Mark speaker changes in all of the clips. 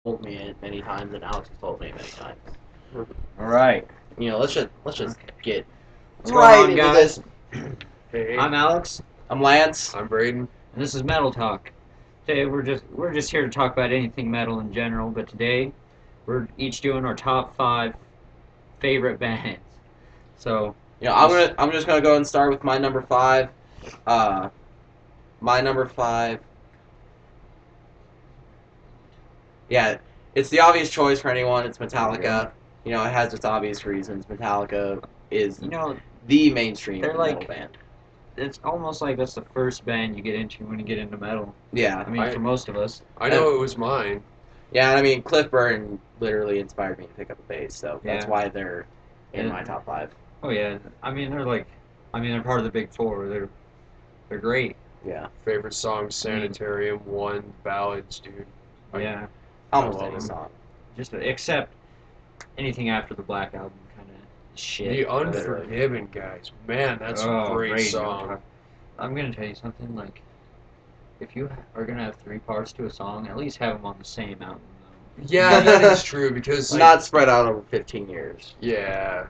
Speaker 1: told me it many times, and Alex has told me it many times.
Speaker 2: All right.
Speaker 1: Let's just get
Speaker 2: What's
Speaker 1: right
Speaker 2: going on,
Speaker 1: into
Speaker 2: guys?
Speaker 1: this.
Speaker 3: Hey,
Speaker 2: I'm Alex,
Speaker 1: I'm Lance.
Speaker 3: I'm Brayden.
Speaker 2: and this is Metal Talk. Today we're just here to talk about anything metal in general, but today we're each doing our top 5 favorite bands. So
Speaker 1: I'm just gonna go and start with my number 5. My number 5. Yeah, it's the obvious choice for anyone. It's Metallica. It has its obvious reasons. Metallica is the mainstream
Speaker 2: they're
Speaker 1: metal
Speaker 2: like-
Speaker 1: band.
Speaker 2: it's almost like that's the first band you get into when you get into metal.
Speaker 1: Yeah,
Speaker 2: I mean, for most of us.
Speaker 3: I know it was mine.
Speaker 1: yeah, and I mean Cliff Burton literally inspired me to pick up a bass, so that's
Speaker 2: Yeah.
Speaker 1: why they're in
Speaker 2: And-
Speaker 1: my top 5.
Speaker 2: Oh yeah, I mean they're part of the big four. They're great.
Speaker 1: Yeah,
Speaker 3: Favorite song, Sanitarium, one, ballads, dude.
Speaker 2: Yeah,
Speaker 1: almost
Speaker 3: I love
Speaker 1: any
Speaker 3: them.
Speaker 1: song.
Speaker 2: just except anything after the Black Album kind of shit.
Speaker 3: The
Speaker 2: but-
Speaker 3: Unforgiven, guys. Man, that's
Speaker 2: Oh,
Speaker 3: a great
Speaker 2: great.
Speaker 3: song.
Speaker 2: I'm gonna tell you something. Like, if you are gonna have 3 parts to a song, at least have them on the same album.
Speaker 3: Yeah, that is true because, like,
Speaker 1: Not spread out over 15 years.
Speaker 3: yeah.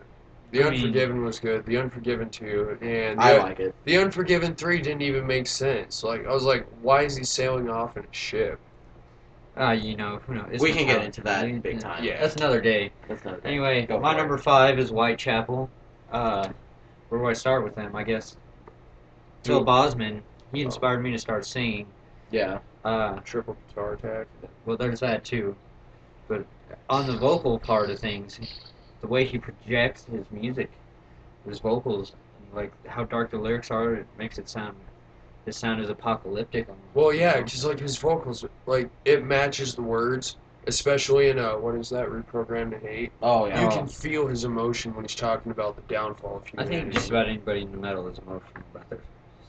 Speaker 3: The
Speaker 2: I mean-
Speaker 3: Unforgiven was good. The Unforgiven 2, and
Speaker 1: I like it.
Speaker 3: The Unforgiven 3 didn't even make sense. Like, I was like, why is he sailing off in a ship?
Speaker 2: Who knows? It's
Speaker 1: We can get
Speaker 2: Metallica.
Speaker 1: into that big time.
Speaker 3: Yeah.
Speaker 2: That's another day.
Speaker 1: That's not
Speaker 2: Anyway,
Speaker 1: Go
Speaker 2: my
Speaker 1: for it.
Speaker 2: number 5 is Whitechapel. Where do I start with them? I guess Phil Bosman. He inspired me to start singing.
Speaker 1: Yeah.
Speaker 3: Triple guitar attack.
Speaker 2: Well, there's that too. But on the vocal part of things, the way he projects his music, his vocals, like how dark the lyrics are, it makes it sound. His sound is apocalyptic.
Speaker 3: Well, yeah, because, like, his vocals, like, it matches the words, especially in, what is that, Reprogrammed to Hate?
Speaker 1: Oh
Speaker 3: You
Speaker 1: yeah.
Speaker 3: can feel his emotion when he's talking about the downfall of
Speaker 2: I
Speaker 3: humanity.
Speaker 2: think just about anybody in the metal is emotional about their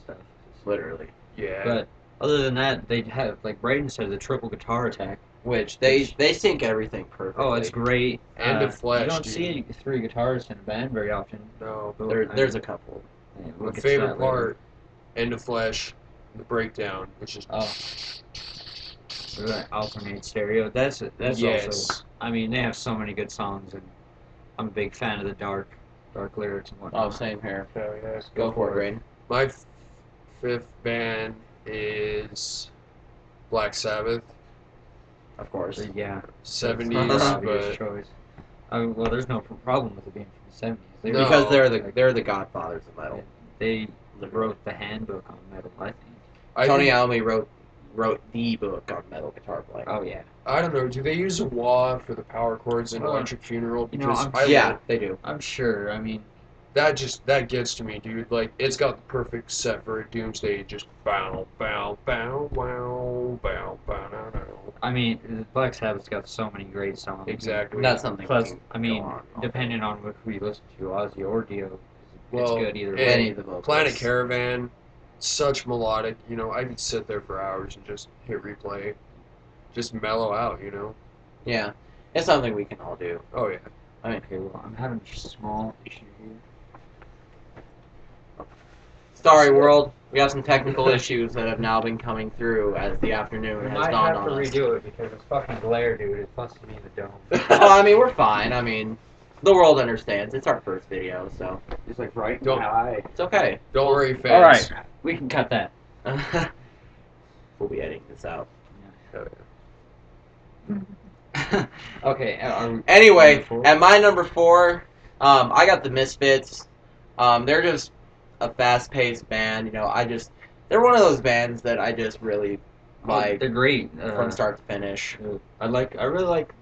Speaker 2: stuff.
Speaker 1: Literally.
Speaker 3: Yeah.
Speaker 2: But other than that, they have, like Brayden said, the triple guitar attack.
Speaker 1: Which they sync everything perfectly.
Speaker 2: Oh, it's great.
Speaker 3: And the Flesh,
Speaker 2: You don't
Speaker 3: dude.
Speaker 2: see 3 guitarists in a band very often.
Speaker 3: No.
Speaker 2: But,
Speaker 1: There's a couple.
Speaker 2: we'll
Speaker 3: My
Speaker 2: get to
Speaker 3: favorite
Speaker 2: that later.
Speaker 3: part, and the Flesh, the breakdown, which is
Speaker 2: Oh, alternate stereo. That's
Speaker 3: yes.
Speaker 2: also. I mean, they have so many good songs, and I'm a big fan of the dark lyrics and
Speaker 1: Oh,
Speaker 2: whatnot.
Speaker 1: same here.
Speaker 3: Hell yeah.
Speaker 1: Go for it, Rain.
Speaker 3: My fifth band is Black Sabbath,
Speaker 1: Of course.
Speaker 2: So, yeah,
Speaker 3: 70s,
Speaker 2: their obvious
Speaker 3: but
Speaker 2: choice. Well, there's no problem with it being from the 70s. They,
Speaker 3: No.
Speaker 1: Because they're the godfathers of metal.
Speaker 2: they wrote the handbook on metal, I think.
Speaker 1: Tony
Speaker 3: think,
Speaker 1: Iommi wrote the book on metal guitar playing.
Speaker 2: Oh yeah.
Speaker 3: I don't know, do they use a wah for the power chords in
Speaker 2: Well,
Speaker 3: Electric Funeral?
Speaker 2: you know,
Speaker 3: Because
Speaker 2: I'm-
Speaker 3: I
Speaker 1: Yeah, they do.
Speaker 2: I'm sure. I mean,
Speaker 3: that gets to me, dude. Like, it's got the perfect set for a Doomsday. Just bow, bow, bow, wow, bow, bow, now, now.
Speaker 2: Black Sabbath's got so many great songs.
Speaker 3: Exactly.
Speaker 1: That's something.
Speaker 2: Plus,
Speaker 1: we can
Speaker 2: I mean,
Speaker 1: go on.
Speaker 2: depending on who you listen to, Ozzy or Dio,
Speaker 3: Well,
Speaker 2: it's good either
Speaker 3: and-
Speaker 2: way.
Speaker 1: Any of the vocals.
Speaker 3: Planet Caravan, such melodic. I could sit there for hours and just hit replay, just mellow out.
Speaker 1: Yeah, it's something we can all do.
Speaker 3: Oh yeah.
Speaker 2: Okay, well, I'm having a small issue here.
Speaker 1: Sorry, world. We have some technical issues that have now been coming through as the afternoon
Speaker 2: We
Speaker 1: has
Speaker 2: might
Speaker 1: dawned
Speaker 2: have to
Speaker 1: on us.
Speaker 2: redo it because it's fucking glare, dude. It's busting me in the dome.
Speaker 1: Well, I mean, we're fine. I mean, the world understands. It's our first video, so
Speaker 2: It's like right
Speaker 3: Don't-
Speaker 2: eye.
Speaker 1: it's okay.
Speaker 3: Don't worry, fans.
Speaker 2: All right, we can cut that.
Speaker 1: We'll be editing this out.
Speaker 3: Oh, yeah.
Speaker 2: Okay.
Speaker 1: Anyway,
Speaker 2: number 4?
Speaker 1: at my number 4, I got the Misfits. They're just a fast-paced band. They're one of those bands that I just really like
Speaker 2: they're great
Speaker 1: from start to finish.
Speaker 2: I really like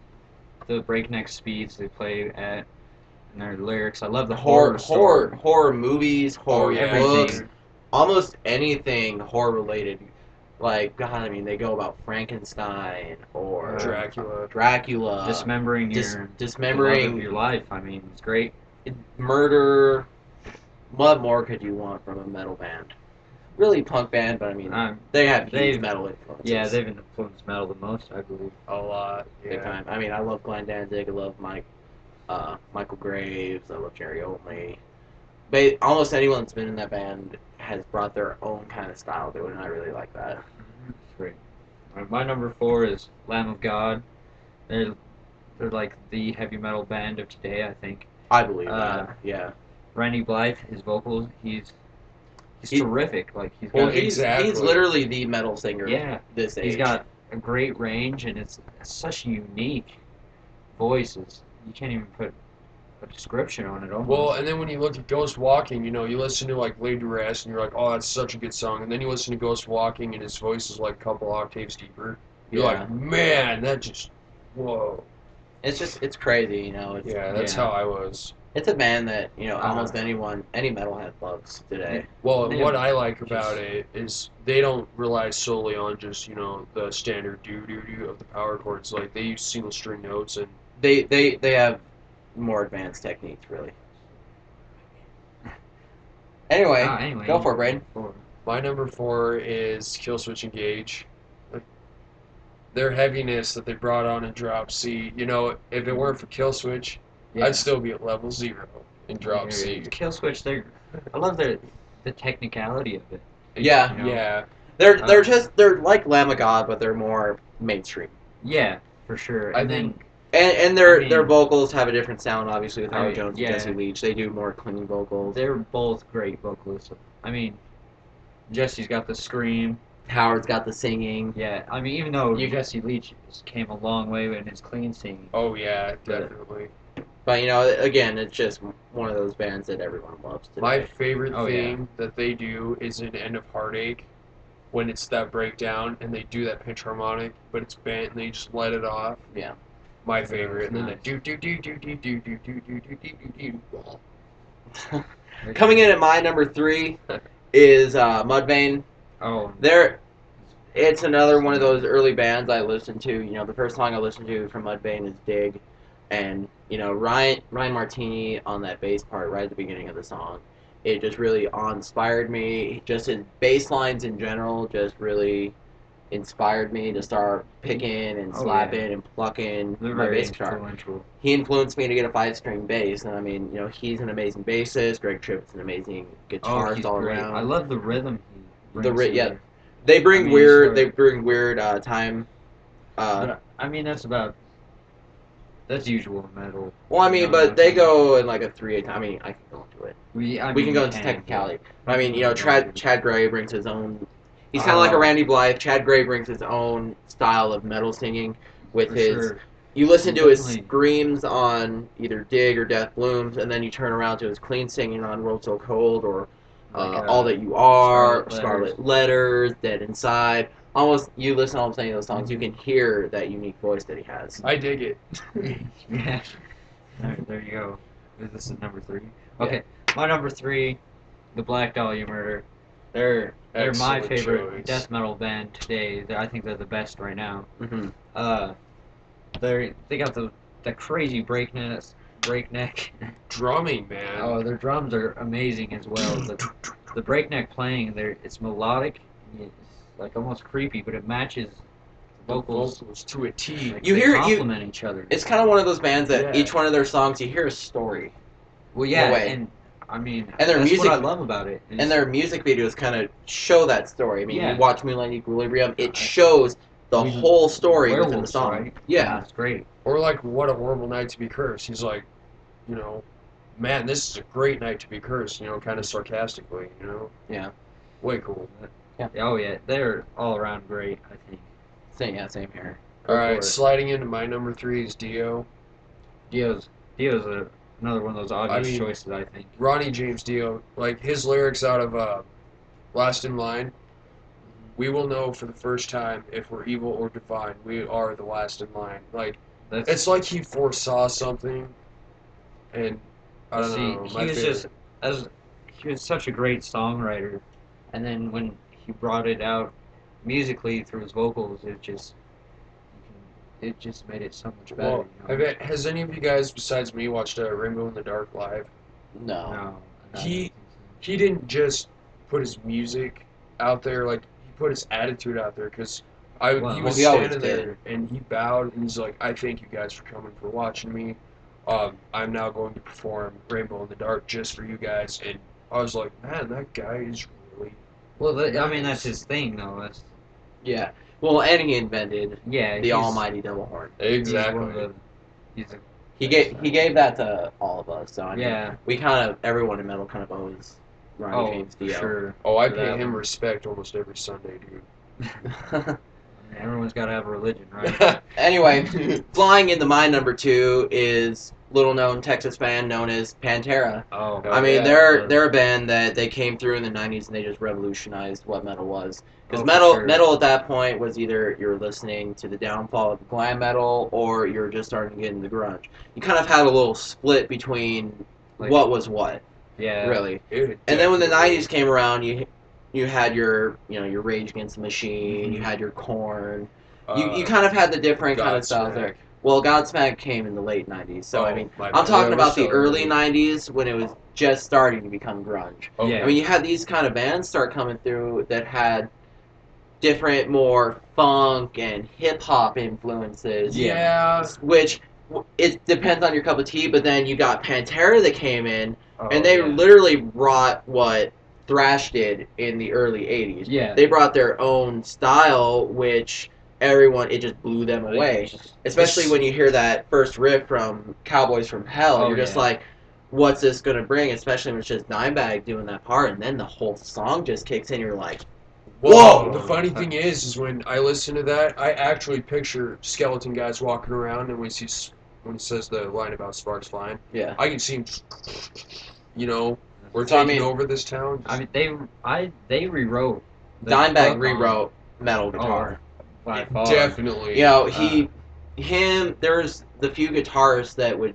Speaker 2: the breakneck speeds they play at and their lyrics. I love the
Speaker 1: Horror movies, horror
Speaker 3: yeah,
Speaker 1: books,
Speaker 3: dude.
Speaker 1: almost anything horror related. Like, God, I mean, they go about Frankenstein or Dracula,
Speaker 2: dismembering
Speaker 1: dismembering
Speaker 2: the love of your life. I mean, it's great.
Speaker 1: murder. What more could you want from a metal band? Really punk band, but I mean, they have huge
Speaker 2: they've-
Speaker 1: metal influences.
Speaker 2: Yeah, they've influenced metal the most, I believe.
Speaker 3: A lot.
Speaker 1: big
Speaker 3: Yeah.
Speaker 1: time. I mean, I love Glenn Danzig. I love Michael Graves. I love Jerry Only. Almost anyone that's been in that band has brought their own kind of style to it, and I really like that.
Speaker 2: It's great. My number 4 is Lamb of God. They're they're like the heavy metal band of today, I think.
Speaker 1: I believe
Speaker 2: Uh,
Speaker 1: that. Yeah.
Speaker 2: Randy Blythe, his vocals, he's
Speaker 1: He,
Speaker 2: terrific. Like
Speaker 1: well,
Speaker 3: Yeah,
Speaker 1: he's
Speaker 3: exactly.
Speaker 1: literally the metal singer
Speaker 2: yeah,
Speaker 1: this
Speaker 2: he's
Speaker 1: age.
Speaker 2: got a great range, and it's such a unique voices. You can't even put a description on it almost.
Speaker 3: Well, and then when you look at Ghost Walking, you know, you listen to like Lady Rest, and you're like, oh, that's such a good song. And then you listen to Ghost Walking, and his voice is like a couple octaves deeper. You're
Speaker 1: Yeah.
Speaker 3: like, man, that just, whoa.
Speaker 1: It's crazy, you know.
Speaker 3: Yeah, that's
Speaker 2: Yeah.
Speaker 3: how I was.
Speaker 1: It's a band that, you know, almost
Speaker 2: Uh,
Speaker 1: any metalhead loves today.
Speaker 3: Well,
Speaker 2: They
Speaker 3: what
Speaker 2: have
Speaker 3: I like
Speaker 2: just-
Speaker 3: about it is they don't rely solely on just, you know, the standard do of the power chords. Like, they use single string notes, and
Speaker 1: They have more advanced techniques, really. Anyway,
Speaker 2: anyway,
Speaker 1: go for it, Braden.
Speaker 3: my number 4 is Killswitch Engage. Their heaviness that they brought on in Drop C. You know, if it weren't for Killswitch,
Speaker 2: Yeah.
Speaker 3: I'd still be at level 0 in Drop C.
Speaker 2: Killswitch, I love the technicality of it.
Speaker 1: Yeah.
Speaker 2: You know?
Speaker 3: Yeah.
Speaker 1: They're like Lamb of God, but they're more mainstream.
Speaker 2: Yeah, for sure.
Speaker 3: I
Speaker 2: And then
Speaker 3: think-
Speaker 1: And their
Speaker 2: I mean-
Speaker 1: their vocals have a different sound, obviously, with Howard
Speaker 2: I-
Speaker 1: Jones
Speaker 2: yeah.
Speaker 1: and Jesse Leach. They do more clean vocals.
Speaker 2: they're both great vocalists. I mean, Jesse's got the scream.
Speaker 1: Howard's got the singing.
Speaker 2: Yeah, I mean, even though
Speaker 1: You-
Speaker 2: Jesse Leach came a long way in his clean singing.
Speaker 3: Oh, yeah, definitely.
Speaker 1: But, you know, again, it's just one of those bands that everyone loves today.
Speaker 3: My favorite
Speaker 2: Oh,
Speaker 3: thing that they do is in End of Heartache, when it's that breakdown and they do that pitch harmonic, but it's bent and they just let it off.
Speaker 1: Yeah.
Speaker 3: My favorite. And then
Speaker 2: nice.
Speaker 3: the do do do do do do do do do do do do.
Speaker 1: Coming in at my number 3 is Mudvayne.
Speaker 2: Oh,
Speaker 1: It's another one of those early bands I listened to. You know, the first song I listened to from Mudvayne is Dig. And, you know, Ryan Martini on that bass part right at the beginning of the song, it just really awe-inspired me. Just his bass lines in general just really inspired me to start picking and
Speaker 2: Oh,
Speaker 1: slapping
Speaker 2: yeah.
Speaker 1: and plucking
Speaker 2: they're
Speaker 1: my
Speaker 2: very
Speaker 1: bass guitar.
Speaker 2: influential.
Speaker 1: He influenced me to get a 5-string bass, and I mean, you know, he's an amazing bassist. Greg Tripp's an amazing
Speaker 2: Oh,
Speaker 1: guitarist
Speaker 2: he's
Speaker 1: all
Speaker 2: great.
Speaker 1: around.
Speaker 2: I love the rhythm he
Speaker 1: The
Speaker 2: brings.
Speaker 1: ri-
Speaker 2: to
Speaker 1: yeah.
Speaker 2: it.
Speaker 1: They bring
Speaker 2: I mean,
Speaker 1: weird.
Speaker 2: sure.
Speaker 1: They bring weird time.
Speaker 2: But, I mean, that's usual in metal.
Speaker 1: Well, I
Speaker 2: You
Speaker 1: mean,
Speaker 2: know,
Speaker 1: but they
Speaker 2: that's-
Speaker 1: go in like a 3/8. I mean, I can go into it.
Speaker 2: We
Speaker 1: We can go into technicality. I mean, you know, Chad Gray brings his own. He's kind of like a Randy Blythe. Chad Gray brings his own style of metal singing with
Speaker 2: For
Speaker 1: his.
Speaker 2: sure.
Speaker 1: You listen to his
Speaker 2: Definitely.
Speaker 1: screams on either Dig or Death Blooms, and then you turn around to his clean singing on World So Cold or
Speaker 2: Like,
Speaker 1: All That You Are,
Speaker 2: Scarlet
Speaker 1: Scarlet Letters, Dead Inside. Almost, you listen to all of those songs, you can hear that unique voice that he has.
Speaker 3: I dig it.
Speaker 2: Yeah. There you go. This is number 3. Okay, my number 3, the Black Dahlia Murder. They're my
Speaker 3: Excellent
Speaker 2: favorite
Speaker 3: choice.
Speaker 2: death metal band today. I think they're the best right now.
Speaker 1: Mm-hmm.
Speaker 2: They got the crazy breakneck.
Speaker 3: Drumming, man.
Speaker 2: Oh, their drums are amazing as well. The breakneck playing, it's melodic. It's like almost creepy, but it matches
Speaker 3: The
Speaker 2: vocals.
Speaker 3: to a T.
Speaker 2: Like,
Speaker 1: You
Speaker 2: they
Speaker 1: hear-
Speaker 2: complement each other.
Speaker 1: It's kind of one of those bands that
Speaker 3: Yeah.
Speaker 1: each one of their songs, you hear a story.
Speaker 2: Well, yeah,
Speaker 1: in a way.
Speaker 2: and I mean,
Speaker 1: And their
Speaker 2: that's
Speaker 1: music-
Speaker 2: what I love about it.
Speaker 1: And their music videos kind of show that story. I mean,
Speaker 2: Yeah.
Speaker 1: you watch Moonlight Equilibrium, it shows the whole story within the
Speaker 2: werewolves,
Speaker 1: song.
Speaker 2: right?
Speaker 1: Yeah.
Speaker 2: It's great.
Speaker 3: Or like, what a horrible night to be cursed. He's like, you know, man, this is a great night to be cursed. You know, kind of sarcastically. You know.
Speaker 1: Yeah.
Speaker 3: Way cool.
Speaker 2: Oh yeah, they're all around great. I think.
Speaker 1: Same here.
Speaker 3: All
Speaker 2: Go for
Speaker 3: right,
Speaker 2: it.
Speaker 3: sliding into my number 3 is Dio.
Speaker 2: Dio's another one of those obvious
Speaker 3: I mean-
Speaker 2: choices. I think.
Speaker 3: Ronnie James Dio, like his lyrics out of Last in Line. We will know for the first time if we're evil or divine. We are the last in line. Like,
Speaker 2: That's
Speaker 3: it's like he foresaw something, and I don't
Speaker 2: see,
Speaker 3: know.
Speaker 2: he
Speaker 3: My
Speaker 2: was
Speaker 3: favorite.
Speaker 2: he was such a great songwriter, and then when he brought it out musically through his vocals, it just made it so much better.
Speaker 3: Well,
Speaker 2: you know?
Speaker 3: has any of you guys besides me watched Rainbow in the Dark live?
Speaker 1: No.
Speaker 2: No, I
Speaker 3: He-
Speaker 2: don't think
Speaker 3: He didn't just put his music out there, like he put his attitude out there. Because
Speaker 2: Well,
Speaker 3: he was
Speaker 1: he always
Speaker 3: standing
Speaker 1: did.
Speaker 3: there and he bowed and he's like, "I thank you guys for coming for watching me. I'm now going to perform Rainbow in the Dark just for you guys." And I was like, "Man, that guy is really."
Speaker 2: so. Well, I mean
Speaker 3: Nice.
Speaker 2: that's his thing, though. That's
Speaker 1: Yeah. Well, and he invented
Speaker 2: Yeah,
Speaker 1: the
Speaker 2: he's
Speaker 1: almighty double horn.
Speaker 3: Exactly.
Speaker 2: He's a
Speaker 1: He gave that to all of us. So I mean,
Speaker 2: yeah.
Speaker 1: we kind of everyone in metal kind of owes Ronnie
Speaker 2: Oh,
Speaker 1: James
Speaker 2: for
Speaker 1: Dio.
Speaker 2: sure.
Speaker 3: Oh, I
Speaker 2: For
Speaker 3: pay
Speaker 2: that
Speaker 3: him
Speaker 2: one.
Speaker 3: respect almost every Sunday, dude.
Speaker 2: I mean, everyone's got to have a religion, right?
Speaker 1: Anyway, flying into my number 2 is little known Texas band known as Pantera.
Speaker 2: Oh,
Speaker 1: I mean,
Speaker 3: yeah.
Speaker 1: they're a band that they came through in the '90s and they just revolutionized what metal was. Because
Speaker 2: oh, for sure.
Speaker 1: metal at that point was either you're listening to the downfall of glam metal or you're just starting to get into grunge. You kind of had a little split between
Speaker 2: Like,
Speaker 1: what was what,
Speaker 2: Yeah.
Speaker 1: really.
Speaker 3: It
Speaker 1: And then when the
Speaker 3: definitely-
Speaker 1: '90s came around, you had your your Rage Against the Machine, you
Speaker 2: Mhm.
Speaker 1: had your Korn.
Speaker 3: uh,
Speaker 1: You kind of had the different kind of styles
Speaker 3: Godsmack.
Speaker 1: there. Well, Godsmack came in the late '90s, so I
Speaker 3: Oh,
Speaker 1: mean,
Speaker 3: my
Speaker 1: I'm
Speaker 3: bad.
Speaker 1: talking
Speaker 2: Yeah, we're
Speaker 1: about the
Speaker 2: so
Speaker 1: early
Speaker 2: early.
Speaker 1: '90s when it was just starting to become grunge.
Speaker 3: Okay.
Speaker 2: Yeah.
Speaker 1: I mean, you had these kind of bands start coming through that had different, more funk and hip hop influences,
Speaker 3: Yeah.
Speaker 1: which it depends on your cup of tea. But then you got Pantera that came in,
Speaker 2: Oh,
Speaker 1: and they
Speaker 2: yeah.
Speaker 1: literally brought what thrash did in the early '80s.
Speaker 2: Yeah.
Speaker 1: They brought their own style, which everyone it just blew them
Speaker 2: Like,
Speaker 1: away.
Speaker 2: it's just-
Speaker 1: Especially when you hear that first riff from Cowboys from Hell,
Speaker 2: Oh,
Speaker 1: you're just
Speaker 2: yeah.
Speaker 1: like, what's this gonna bring? Especially when it's just Dimebag doing that part, and then the whole song just kicks in. You're like,
Speaker 3: Well,
Speaker 1: whoa!
Speaker 3: the funny thing is when I listen to that, I actually picture skeleton guys walking around, and when he says the line about sparks flying,
Speaker 1: Yeah.
Speaker 3: I can see him. We're
Speaker 1: So, I
Speaker 3: taking
Speaker 1: mean-
Speaker 3: over this town.
Speaker 2: I mean, they rewrote. the
Speaker 1: Dimebag
Speaker 2: book on-
Speaker 1: rewrote metal guitar.
Speaker 2: by far.
Speaker 3: Definitely.
Speaker 1: You know, there's the few guitarists that would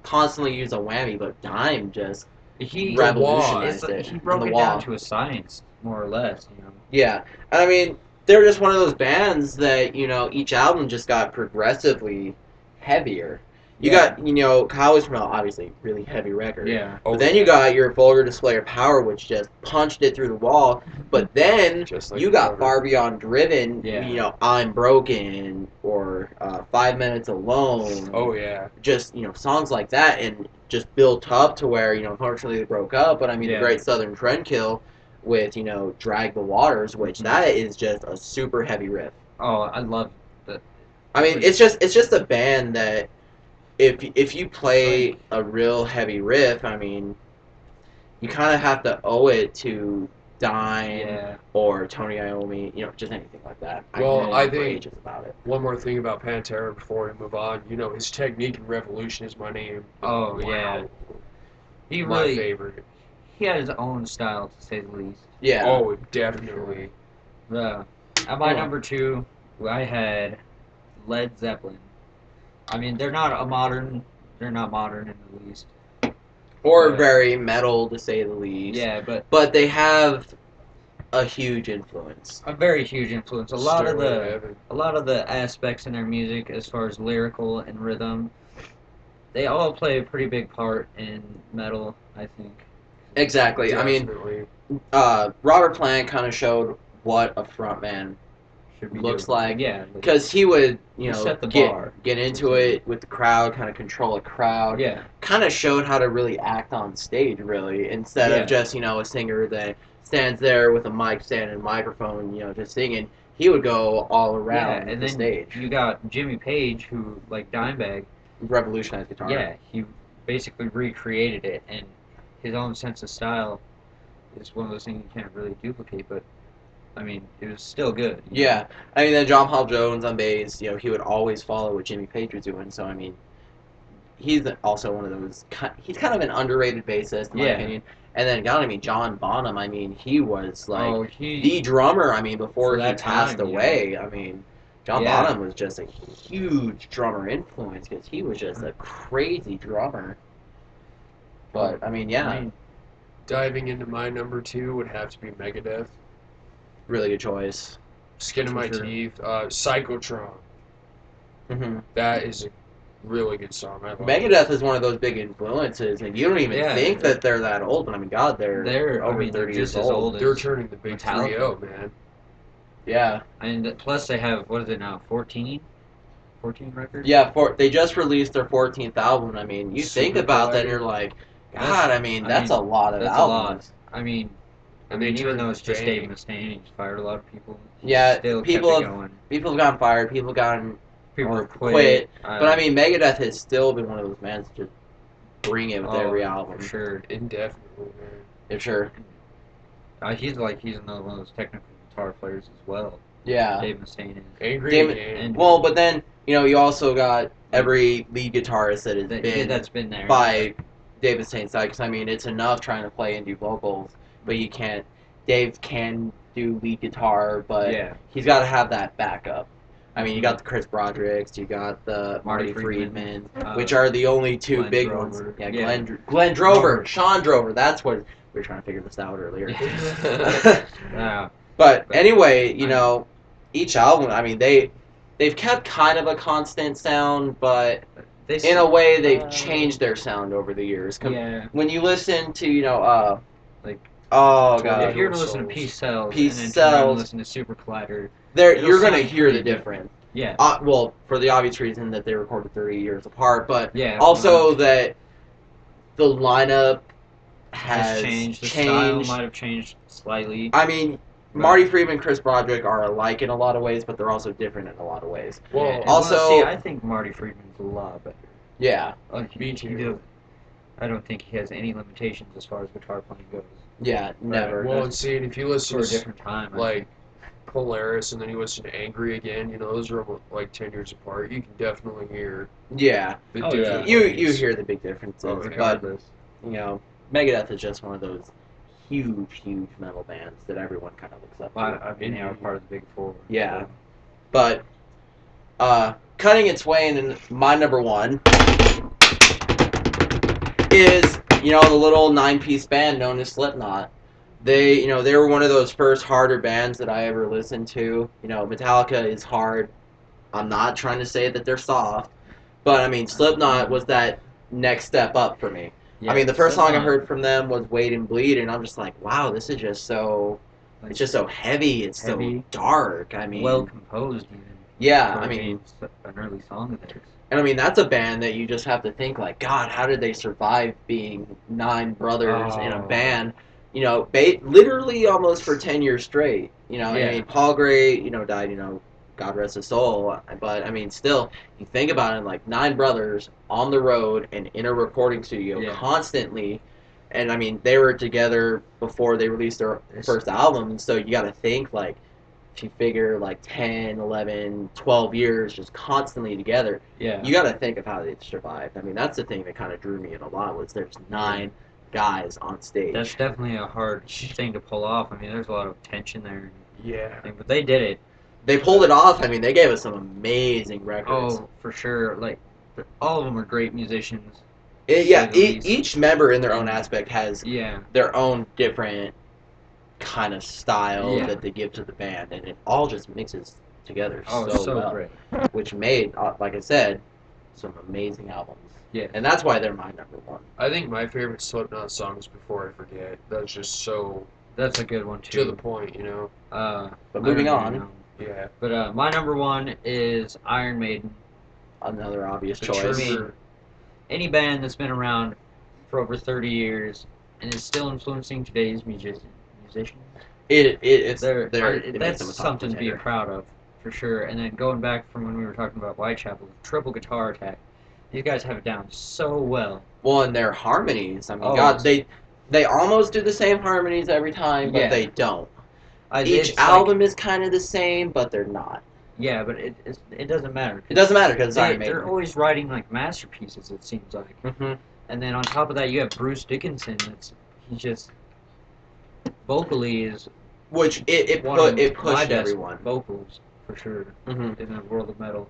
Speaker 1: constantly use a whammy, but Dime just
Speaker 2: He
Speaker 1: revolutionized
Speaker 2: it's,
Speaker 1: it.
Speaker 2: he broke
Speaker 1: and
Speaker 2: it
Speaker 1: the wah.
Speaker 2: down to a science, more or less.
Speaker 1: Yeah, and I mean, they're just one of those bands that each album just got progressively heavier. You
Speaker 2: Yeah.
Speaker 1: got Cowboys from Hell, obviously really heavy record.
Speaker 2: Yeah.
Speaker 3: Oh,
Speaker 1: But then
Speaker 3: yeah.
Speaker 1: you got your Vulgar Display of Power, which just punched it through the wall. But then
Speaker 3: Just like
Speaker 1: you
Speaker 3: the
Speaker 1: got
Speaker 3: cover.
Speaker 1: Far Beyond Driven,
Speaker 2: Yeah.
Speaker 1: I'm Broken, or 5 Minutes Alone.
Speaker 3: Oh yeah.
Speaker 1: Just, songs like that, and just built up to where, unfortunately they broke up. But I mean,
Speaker 2: Yeah.
Speaker 1: the Great Southern Trendkill with, Drag the Waters, which
Speaker 2: Mhm.
Speaker 1: that is just a super heavy riff.
Speaker 2: Oh, I love that.
Speaker 1: I mean, it's just a band that if you play
Speaker 2: Like-
Speaker 1: a real heavy riff, I mean, you kind of have to owe it to Dime
Speaker 2: Yeah.
Speaker 1: or Tony Iommi, just anything like that.
Speaker 3: Well,
Speaker 1: can go
Speaker 3: I
Speaker 1: on for
Speaker 3: think-
Speaker 1: ages about it.
Speaker 3: One more thing about Pantera before we move on. His technique and revolution is my name.
Speaker 2: Oh,
Speaker 3: Wow.
Speaker 2: yeah. He
Speaker 3: My
Speaker 2: really
Speaker 3: favorite.
Speaker 2: he had his own style, to say the least.
Speaker 1: Yeah.
Speaker 3: Oh, definitely.
Speaker 2: At my
Speaker 1: Cool.
Speaker 2: number 2, I had Led Zeppelin. I mean, they're not modern in the least.
Speaker 1: Or
Speaker 2: but-
Speaker 1: very metal, to say the least.
Speaker 2: Yeah, but
Speaker 1: But they have a huge influence.
Speaker 2: a very huge influence. A lot of the aspects in their music, as far as lyrical and rhythm, they all play a pretty big part in metal, I think.
Speaker 1: Exactly. I mean,
Speaker 3: Definitely.
Speaker 1: Robert Plant kind of showed what a frontman
Speaker 2: Should be
Speaker 1: looks
Speaker 2: doing.
Speaker 1: like.
Speaker 2: Yeah.
Speaker 1: Because he would,
Speaker 2: He set the
Speaker 1: get
Speaker 2: bar.
Speaker 1: into it with the crowd, kind of control a crowd.
Speaker 2: Yeah.
Speaker 1: Kind of showed how to really act on stage, really, instead
Speaker 2: Yeah.
Speaker 1: of just, a singer that stands there with a mic stand and microphone, just singing. He would go all around
Speaker 2: Yeah, and
Speaker 1: the
Speaker 2: then
Speaker 1: stage.
Speaker 2: you got Jimmy Page, who, like Dimebag,
Speaker 1: Revolutionized guitar.
Speaker 2: yeah, he basically recreated it, and his own sense of style is one of those things you can't really duplicate, but, I mean, it was still good.
Speaker 1: Yeah. I mean, then John Paul Jones on bass, he would always follow what Jimmy Page was doing. So, I mean, he's also one of those. He's kind of an underrated bassist, in my
Speaker 2: Yeah.
Speaker 1: opinion. And then, God, I mean, John Bonham, I mean, he was like
Speaker 2: Oh,
Speaker 1: the drummer. I mean, before
Speaker 2: For
Speaker 1: he
Speaker 2: that
Speaker 1: passed
Speaker 2: time,
Speaker 1: away, I mean, John
Speaker 2: Yeah.
Speaker 1: Bonham was just a huge drummer influence because he was just a crazy drummer. But, I mean, yeah,
Speaker 2: I mean,
Speaker 3: Diving into my number 2 would have to be Megadeth.
Speaker 1: really good choice.
Speaker 3: Skin of
Speaker 2: For
Speaker 3: My
Speaker 2: sure.
Speaker 3: Teeth. Psychotron.
Speaker 1: hmm
Speaker 3: That is a really good song. I love
Speaker 1: Megadeth
Speaker 3: it.
Speaker 1: is one of those big influences, and you don't even
Speaker 2: Yeah,
Speaker 1: think that they're that old, but I mean, God, they're
Speaker 2: I
Speaker 1: over
Speaker 2: mean, they're
Speaker 1: 30
Speaker 2: just
Speaker 1: years
Speaker 2: as
Speaker 1: old.
Speaker 2: old as
Speaker 3: They're turning the big
Speaker 2: Metallica.
Speaker 3: 3-0, man.
Speaker 1: Yeah,
Speaker 2: and plus they have, what is it now, 14 records?
Speaker 1: yeah. They just released their 14th album. I mean, you think
Speaker 3: Super
Speaker 1: about that, and
Speaker 3: Collider.
Speaker 1: you're like, God,
Speaker 2: That's-
Speaker 1: I mean, that's a lot of
Speaker 2: that's a lot.
Speaker 1: albums.
Speaker 2: I mean,
Speaker 3: and they
Speaker 2: even
Speaker 3: turned
Speaker 2: though it's just Dave
Speaker 3: bang.
Speaker 2: Mustaine, he's fired a lot of people. He
Speaker 1: Yeah,
Speaker 2: still
Speaker 1: people
Speaker 2: kept it
Speaker 1: have
Speaker 2: going.
Speaker 1: people have gotten fired, people have gotten
Speaker 2: People
Speaker 1: or
Speaker 2: have quit.
Speaker 1: But I mean, Megadeth has still been one of those bands to just bring it with every album.
Speaker 2: For sure.
Speaker 3: Indefinitely, man.
Speaker 1: For sure.
Speaker 2: He's another one of those technical guitar players as well.
Speaker 1: Yeah.
Speaker 2: Dave Mustaine is.
Speaker 3: Angry
Speaker 1: David-
Speaker 3: again.
Speaker 1: Well, but then you also got every lead guitarist that has been
Speaker 2: That's been there.
Speaker 1: by Dave Mustaine's side. Because I mean, it's enough trying to play and do vocals, but you can't. Dave can do lead guitar, but
Speaker 2: Yeah.
Speaker 1: he's got to have that backup. I mean, you got the Chris Broderick's, you got the Marty
Speaker 2: Marty
Speaker 1: Friedman,
Speaker 2: Friedman,
Speaker 1: which are the only two
Speaker 2: Glenn
Speaker 1: big
Speaker 2: Drover.
Speaker 1: ones. Yeah,
Speaker 2: Yeah.
Speaker 1: Glenn Drover,
Speaker 2: Drover.
Speaker 1: Sean Drover. That's what we were trying to figure this out earlier.
Speaker 2: Yeah.
Speaker 1: But
Speaker 2: But
Speaker 1: anyway,
Speaker 2: I-
Speaker 1: each album. I mean, they've kept kind of a constant sound, but
Speaker 2: They
Speaker 1: in a way, they've
Speaker 2: uh,
Speaker 1: changed their sound over the years.
Speaker 2: Yeah.
Speaker 1: When you listen to,
Speaker 2: Like,
Speaker 1: oh
Speaker 3: Tornado
Speaker 1: god,
Speaker 2: if you're to listen to
Speaker 3: Souls.
Speaker 2: Peace Cells
Speaker 1: Peace
Speaker 2: and then turn around and
Speaker 1: Cells.
Speaker 2: listen to Super Collider,
Speaker 1: there
Speaker 2: it'll
Speaker 1: you're gonna
Speaker 2: sound
Speaker 1: hear the
Speaker 2: pretty
Speaker 1: difference.
Speaker 2: yeah.
Speaker 1: Well, for the obvious reason that they recorded 30 years apart, but
Speaker 2: Yeah.
Speaker 1: also that the lineup
Speaker 2: has
Speaker 1: has
Speaker 2: changed. The style might have changed slightly.
Speaker 1: I mean,
Speaker 2: But-
Speaker 1: Marty Friedman, Chris Broderick are alike in a lot of ways, but they're also different in a lot of ways.
Speaker 3: Well,
Speaker 2: Yeah, and
Speaker 1: also-
Speaker 2: see, I think Marty Friedman's a lot better.
Speaker 1: Yeah,
Speaker 3: Me
Speaker 2: He
Speaker 3: too.
Speaker 2: does- I don't think he has any limitations as far as guitar playing goes.
Speaker 1: yeah, never.
Speaker 3: Well, and see, and if you listen
Speaker 2: For a
Speaker 3: to
Speaker 2: different time, I
Speaker 3: like
Speaker 2: think.
Speaker 3: Polaris and then you listen to Angry again, those are like 10 years apart. You can definitely hear
Speaker 1: Yeah,
Speaker 3: the
Speaker 2: Oh, yeah.
Speaker 3: different
Speaker 1: you
Speaker 3: ways.
Speaker 1: hear the big differences,
Speaker 3: Oh,
Speaker 1: but
Speaker 2: regardless.
Speaker 1: Megadeth is just one of those huge metal bands that everyone kind of looks up to.
Speaker 2: I mean, they are part of the Big Four.
Speaker 1: Yeah.
Speaker 2: So.
Speaker 1: But cutting its way into my number one is the little 9-piece band known as Slipknot. They were one of those first harder bands that I ever listened to. Metallica is hard. I'm not trying to say that they're soft, but I mean Slipknot was that next step up for me.
Speaker 2: Yeah,
Speaker 1: I mean, the first song I
Speaker 2: Slipknot,
Speaker 1: heard from them was "Wait and Bleed," and I'm just like, wow, this is just so.
Speaker 2: like,
Speaker 1: It's just so heavy. It's
Speaker 2: heavy,
Speaker 1: so dark. I mean,
Speaker 2: well composed even.
Speaker 1: yeah.
Speaker 2: for
Speaker 1: I mean,
Speaker 2: an early song of theirs.
Speaker 1: and I mean that's a band that you just have to think like, God, how did they survive being 9 brothers in a
Speaker 2: Oh.
Speaker 1: band? Literally almost for 10 years straight. I
Speaker 2: Yeah.
Speaker 1: mean, Paul Gray, died. God rest his soul. But I mean, still, you think about it, like 9 brothers on the road and in a recording studio
Speaker 2: Yeah.
Speaker 1: constantly. And I mean, they were together before they released their first album, so you got to think like, if you figure like 10, 11, 12 years just constantly together,
Speaker 2: Yeah.
Speaker 1: you got to think of how they survived. I mean, that's the thing that kind of drew me in a lot was there's 9 guys on stage.
Speaker 2: That's definitely a hard thing to pull off. I mean, there's a lot of tension there.
Speaker 3: Yeah.
Speaker 2: But they did it.
Speaker 1: They pulled it off. I mean, they gave us some amazing records.
Speaker 2: Oh, for sure. Like, all of them are great musicians.
Speaker 1: Yeah,
Speaker 2: say the least.
Speaker 1: each member in their own aspect has
Speaker 2: Yeah.
Speaker 1: their own different kind of style
Speaker 2: Yeah.
Speaker 1: that they give to the band, and it all just mixes together
Speaker 2: Oh,
Speaker 1: so well,
Speaker 2: great.
Speaker 1: which made, like I said, some amazing albums.
Speaker 2: Yeah.
Speaker 1: And that's why they're my number one.
Speaker 3: I think my favorite Slipknot song is Before I Forget. That's just so
Speaker 2: That's a good one,
Speaker 3: to
Speaker 2: too.
Speaker 3: the point,
Speaker 1: But moving
Speaker 2: I don't
Speaker 1: on,
Speaker 2: know.
Speaker 3: Yeah.
Speaker 2: But my number one is Iron Maiden.
Speaker 1: another obvious
Speaker 3: The
Speaker 1: choice.
Speaker 3: Trigger.
Speaker 2: Any band that's been around for over 30 years and is still influencing today's musicians.
Speaker 1: It's
Speaker 2: They're,
Speaker 1: there.
Speaker 2: I-
Speaker 1: It makes
Speaker 2: that's
Speaker 1: them a top
Speaker 2: something to be
Speaker 1: contender.
Speaker 2: proud of, for sure. And then going back from when we were talking about Whitechapel, triple guitar attack. These guys have it down so well.
Speaker 1: Well, and their harmonies. I mean,
Speaker 2: Oh.
Speaker 1: God, they almost do the same harmonies every time, but
Speaker 2: Yeah.
Speaker 1: they don't.
Speaker 2: It's
Speaker 1: Each
Speaker 2: like-
Speaker 1: album is kind of the same, but they're not.
Speaker 2: yeah, but it doesn't matter.
Speaker 1: It doesn't matter because it's Iron
Speaker 2: They're
Speaker 1: Maiden.
Speaker 2: always writing like masterpieces. It seems like.
Speaker 1: Mm-hmm.
Speaker 2: And then on top of that, you have Bruce Dickinson. He's just vocally is
Speaker 1: Which it
Speaker 2: one of my
Speaker 1: pushed
Speaker 2: best
Speaker 1: everyone.
Speaker 2: vocals for sure
Speaker 1: Mm-hmm.
Speaker 2: in the world of metal.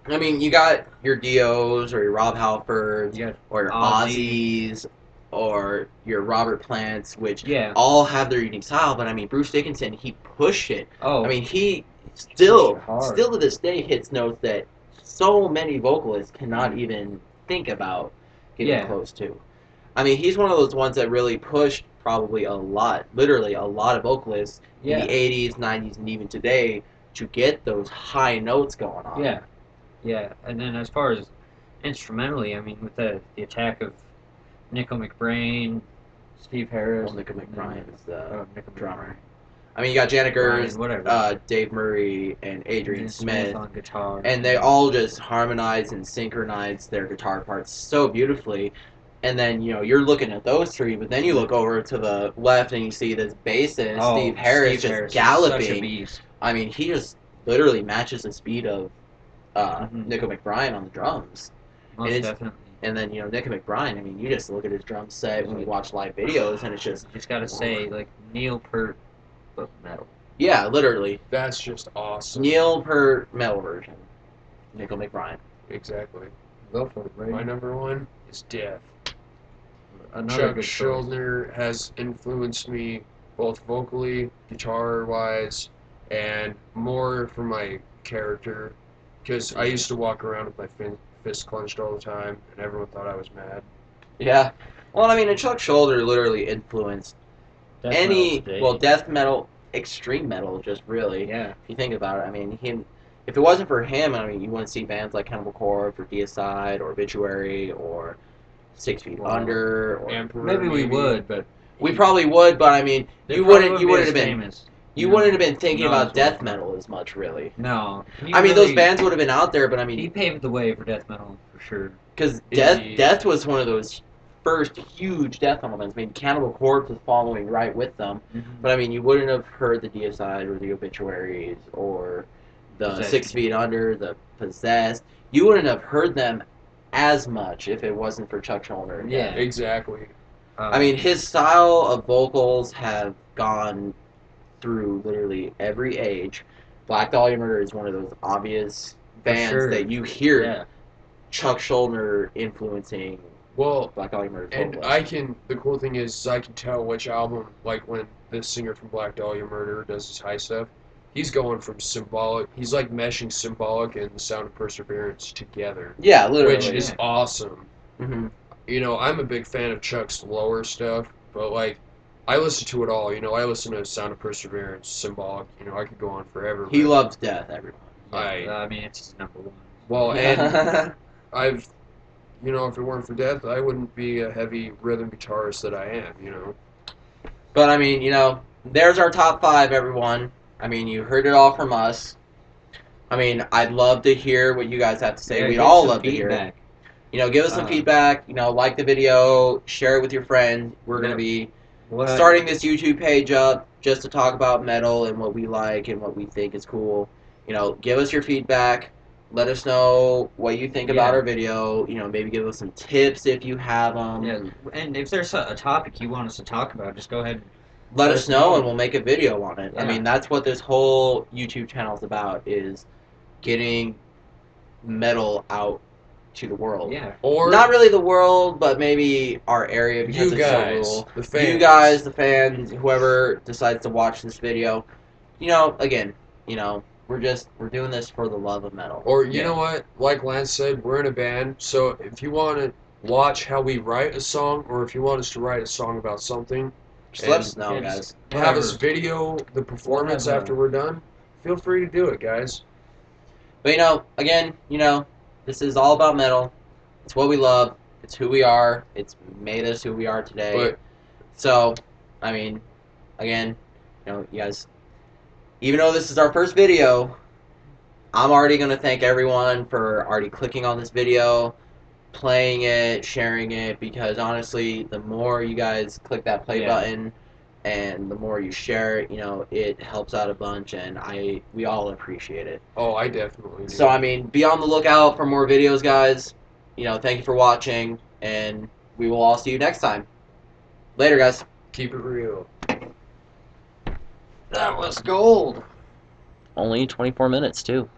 Speaker 1: I mean, you got your Dios or your Rob Halfords
Speaker 2: You got
Speaker 1: or your
Speaker 2: Ozzy.
Speaker 1: Ozzy's or your Robert Plants, which
Speaker 2: Yeah.
Speaker 1: all have their unique style. But I mean, Bruce Dickinson, he pushed it.
Speaker 2: Oh.
Speaker 1: I mean, he
Speaker 2: Pushed
Speaker 1: still
Speaker 2: it hard.
Speaker 1: to this day hits notes that so many vocalists cannot
Speaker 2: Mhm.
Speaker 1: even think about getting
Speaker 2: Yeah.
Speaker 1: close to. I mean, he's one of those ones that really pushed probably literally a lot of vocalists in
Speaker 2: Yeah.
Speaker 1: the 80s, 90s, and even today to get those high notes going on.
Speaker 2: Yeah. Yeah. And then as far as instrumentally, I mean, with the attack of Nickel McBrain, Steve Harris.
Speaker 1: Well, Nick McBride is the
Speaker 2: Nick
Speaker 1: drummer. I mean, you got Janet
Speaker 2: Ryan,
Speaker 1: Gers,
Speaker 2: whatever.
Speaker 1: Dave Murray, and Adrian
Speaker 2: And
Speaker 1: Smith,
Speaker 2: on guitar.
Speaker 1: and they all just harmonize and synchronize their guitar parts so beautifully. And then you're looking at those three, but then you look over to the left and you see this bassist, Steve Harris, just galloping.
Speaker 2: Such a beast.
Speaker 1: I mean, he just literally matches the speed of Nico McBride on the drums.
Speaker 2: Most definitely.
Speaker 1: And then Nico McBride. I mean, you just look at his drum set when you watch live videos, and it's just
Speaker 2: you just gotta say like Neil Peart, but metal.
Speaker 1: Yeah, literally.
Speaker 3: That's just awesome.
Speaker 1: Neil Peart metal version. Nico McBride.
Speaker 3: Exactly.
Speaker 2: Go for it, right?
Speaker 3: My number one is Death.
Speaker 2: Another
Speaker 3: Chuck Schuldiner has influenced me both vocally, guitar-wise, and more for my character. Because I used to walk around with my fist clenched all the time, and everyone thought I was mad.
Speaker 1: Yeah. Well, I mean, and Chuck Schuldiner literally influenced death metal, extreme metal, just really.
Speaker 2: Yeah.
Speaker 1: If you think about it, I mean, if it wasn't for him, I mean, you wouldn't see bands like Cannibal Corpse or Deicide or Obituary or 6 Feet Under or
Speaker 3: Emperor.
Speaker 2: Maybe we would, but
Speaker 1: we probably would. But I mean, you wouldn't have been
Speaker 2: famous.
Speaker 1: You wouldn't have been thinking about death metal as much, really.
Speaker 2: No.
Speaker 1: I mean, those bands would have been out there, but I mean,
Speaker 2: he paved the way for death metal for sure.
Speaker 1: Because death was one of those first huge death metal bands. I mean, Cannibal Corpse was following right with them, but I mean, you wouldn't have heard the Deicide or the Obituaries or the
Speaker 2: Possessed.
Speaker 1: 6 Feet Under, the Possessed. You wouldn't have heard them as much if it wasn't for Chuck Schuldiner.
Speaker 2: Yeah,
Speaker 3: exactly.
Speaker 1: I mean, his style of vocals have gone through literally every age. Black Dahlia Murder is one of those obvious bands that you hear Chuck Schuldiner influencing Black Dahlia Murder.
Speaker 3: And the cool thing is I can tell which album, like when the singer from Black Dahlia Murder does his high stuff, he's going from symbolic, he's like meshing symbolic and the Sound of Perseverance together.
Speaker 1: Yeah, literally.
Speaker 3: Which is awesome.
Speaker 1: Mm-hmm.
Speaker 3: I'm a big fan of Chuck's lower stuff, but like, I listen to it all. I listen to Sound of Perseverance, Symbolic. I could go on forever.
Speaker 1: He loves death, everyone.
Speaker 2: I mean, it's his number one.
Speaker 3: Well, and if it weren't for death, I wouldn't be a heavy rhythm guitarist that I am.
Speaker 1: But I mean, there's our top 5, everyone. I mean, you heard it all from us. I mean, I'd love to hear what you guys have to say. We'd all love to hear it. Give us some feedback. Like the video, share it with your friends. We're gonna be starting this YouTube page up just to talk about metal and what we like and what we think is cool. Give us your feedback. Let us know what you think about our video. Maybe give us some tips if you have them.
Speaker 2: Yeah, and if there's a topic you want us to talk about, just go ahead.
Speaker 1: Let us know and we'll make a video on it.
Speaker 2: Yeah.
Speaker 1: I mean, that's what this whole YouTube channel is about, is getting metal out to the world.
Speaker 2: Yeah.
Speaker 1: Or not really the world, but maybe our area, because
Speaker 3: you
Speaker 1: it's
Speaker 3: guys,
Speaker 1: so cool.
Speaker 3: the fans.
Speaker 1: You guys, the fans, whoever decides to watch this video. Again, we're doing this for the love of metal.
Speaker 3: Or you know what? Like Lance said, we're in a band, so if you want to watch how we write a song, or if you want us to write a song about something,
Speaker 1: just let us know, guys.
Speaker 3: Have us video the performance after we're done. Feel free to do it, guys.
Speaker 1: But again, this is all about metal. It's what we love. It's who we are. It's made us who we are today. So, I mean, again, you guys, even though this is our first video, I'm already going to thank everyone for already clicking on this video, playing it, sharing it, because honestly, the more you guys click that play button and the more you share it, it helps out a bunch, and we all appreciate it.
Speaker 3: Oh, I definitely do.
Speaker 1: So, I mean, be on the lookout for more videos, guys. Thank you for watching, and we will all see you next time. Later, guys.
Speaker 3: Keep it real.
Speaker 1: That was gold. Only 24 minutes, too.